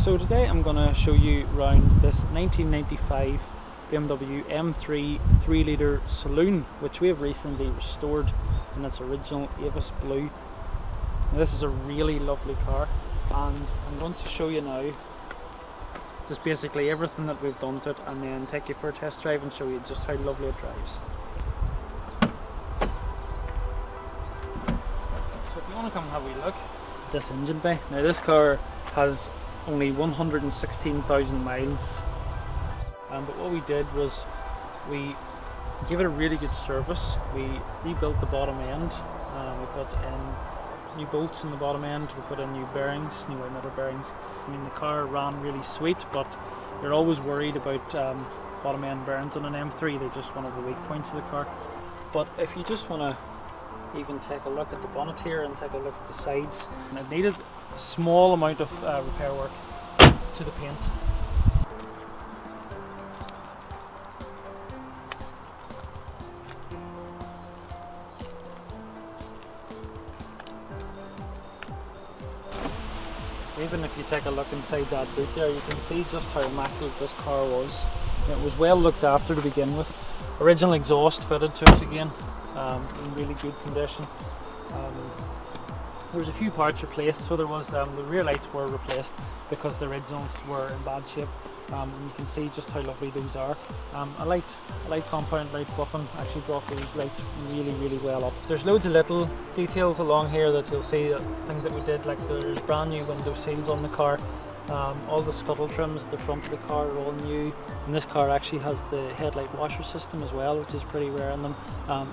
So today I'm going to show you around this 1995 BMW M3 3-litre Saloon, which we have recently restored in its original Avus Blue. Now, this is a really lovely car, and I'm going to show you now just basically everything that we've done to it, and then take you for a test drive and show you just how lovely it drives. So if you want to come and have a wee look at this engine bay. Now this car has only 116,000 miles, but what we did was we gave it a really good service. We rebuilt the bottom end, we put in new bolts in the bottom end, we put in new bearings, new motor bearings. I mean, the car ran really sweet, but you're always worried about bottom end bearings on an M3. They're just one of the weak points of the car. But if you just want to even take a look at the bonnet here and take a look at the sides, and it needed a small amount of repair work to the paint. Even if you take a look inside that boot there, you can see just how immaculate this car was. It was well looked after to begin with. Original exhaust fitted to it again, in really good condition. There was a few parts replaced, so there was the rear lights were replaced because the originals were in bad shape. And you can see just how lovely those are. A light compound light buffing actually brought those lights really well up. There's loads of little details along here that you'll see, things that we did, like there's brand new window seals on the car. All the scuttle trims at the front of the car are all new, and this car actually has the headlight washer system as well, which is pretty rare in them.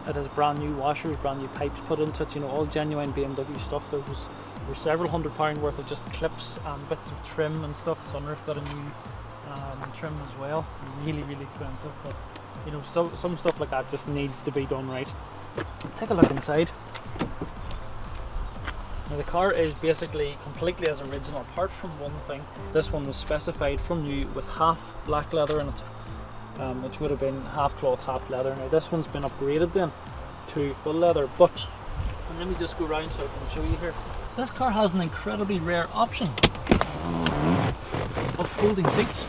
It has brand new washers, brand new pipes put into it, you know, all genuine BMW stuff. There was several £100 worth of just clips and bits of trim and stuff. Sunroof got a new trim as well, really expensive, but you know, some stuff like that just needs to be done right. Take a look inside. Now the car is basically completely as original, apart from one thing. This one was specified from new with half black leather in it, which would have been half cloth, half leather. Now this one's been upgraded then to full leather, but and let me just go around so I can show you here. This car has an incredibly rare option of folding seats,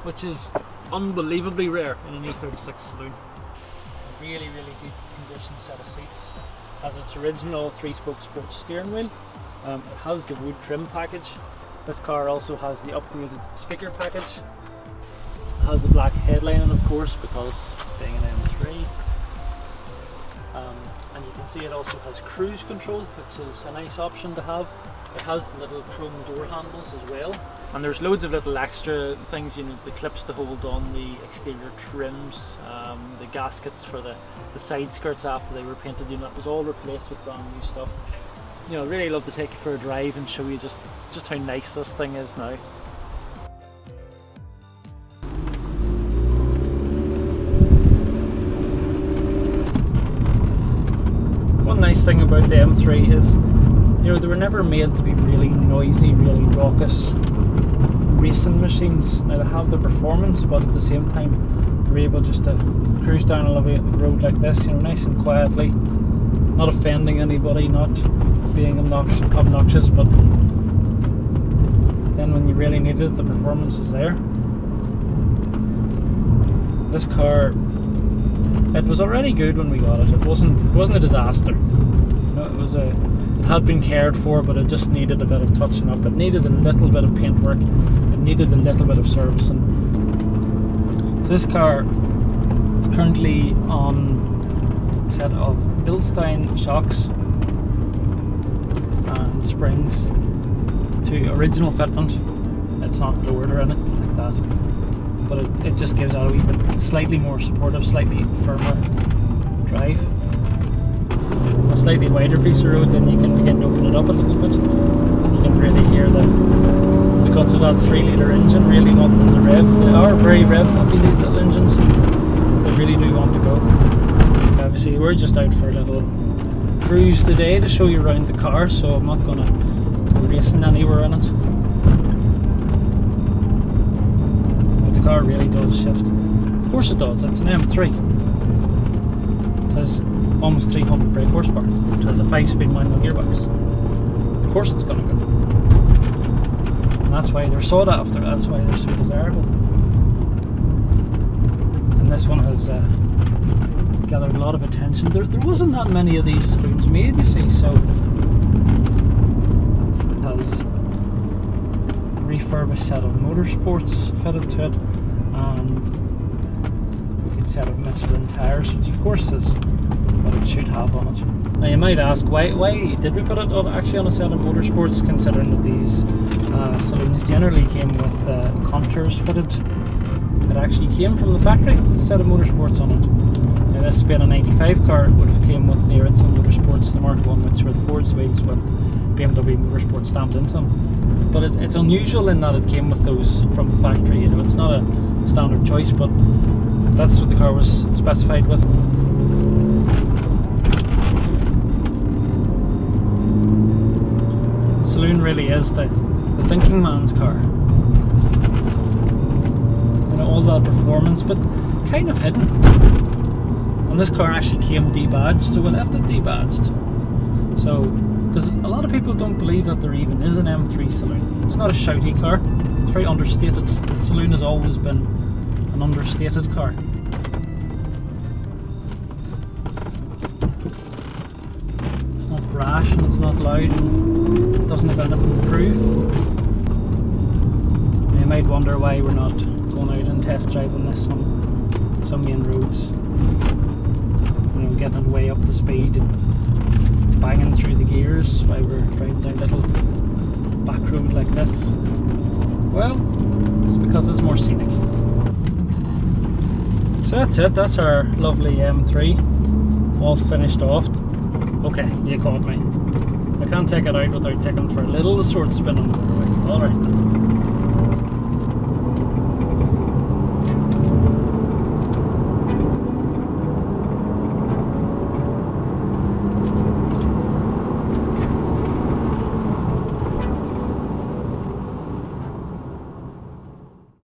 which is unbelievably rare in an E36 Saloon. A really good condition set of seats. Has its original 3-spoke sports steering wheel. It has the wood trim package. This car also has the upgraded speaker package. It has the black headlining, of course, because being an M3. And you can see it also has cruise control, which is a nice option to have. It has the little chrome door handles as well. And there's loads of little extra things, you know, the clips to hold on the exterior trims, the gaskets for the side skirts after they were painted, you know, it was all replaced with brand new stuff. You know, really love to take you for a drive and show you just how nice this thing is now. One nice thing about the M3 is, you know, they were never made to be really noisy, really raucous racing machines. Now they have the performance, but at the same time you're able just to cruise down a lovely road like this, you know, nice and quietly, not offending anybody, not being obnoxious, but then when you really need it, the performance is there. This car, it was already good when we got it. It wasn't a disaster. You know, it had been cared for, but it just needed a bit of touching up. It needed a little bit of paint work. It needed a little bit of servicing. So this car is currently on a set of Willswheels shocks and springs to original fitment. It's not lowered or anything like that, but it just gives out a wee bit slightly more supportive, slightly firmer drive. A slightly wider piece of road, then you can begin to open it up a little bit. You can really hear the guts of that 3-litre engine really wanting to rev. They are very rev happy, these little engines. They really do want to go. Obviously we're just out for a little cruise today to show you around the car, so I'm not going to go racing anywhere in it. But the car really does shift. Of course it does, it's an M3. It has almost 300 brake horsepower. It has a 5-speed manual gearbox. Of course it's going to go. and that's why they're sought after, that's why they're so desirable. And this one has gathered a lot of attention. There wasn't that many of these saloons made, you see, so it has a refurbished set of motorsports fitted to it, and a good set of Michelin tyres, which of course is what it should have on it. Now you might ask, why did we put it actually on a set of motorsports, considering that these saloons generally came with contours fitted. It actually came from the factory with a set of motorsports on it. Now this being a 95 car, it would have came with the original motorsports, the Mark 1, which were the Ford's wheels with BMW Motorsport stamped into them. But it's unusual in that it came with those from the factory. You know, it's not a standard choice, but that's what the car was specified with. The saloon really is the thinking man's car. You know, all that performance, but kind of hidden. And this car actually came debadged, so we left it debadged. So, because a lot of people don't believe that there even is an M3 Saloon. It's not a shouty car, it's very understated. The Saloon has always been an understated car. It's not brash and it's not loud and it doesn't have anything to prove. You might wonder why we're not going out and test driving this on some main roads. You know, getting it way up to speed and banging through the gears while we're driving down a little back road like this. Well, it's because it's more scenic. So that's it, that's our lovely M3 all finished off. Okay, you caught me. I can't take it out without taking it for a little short spin on the motorway. Alright.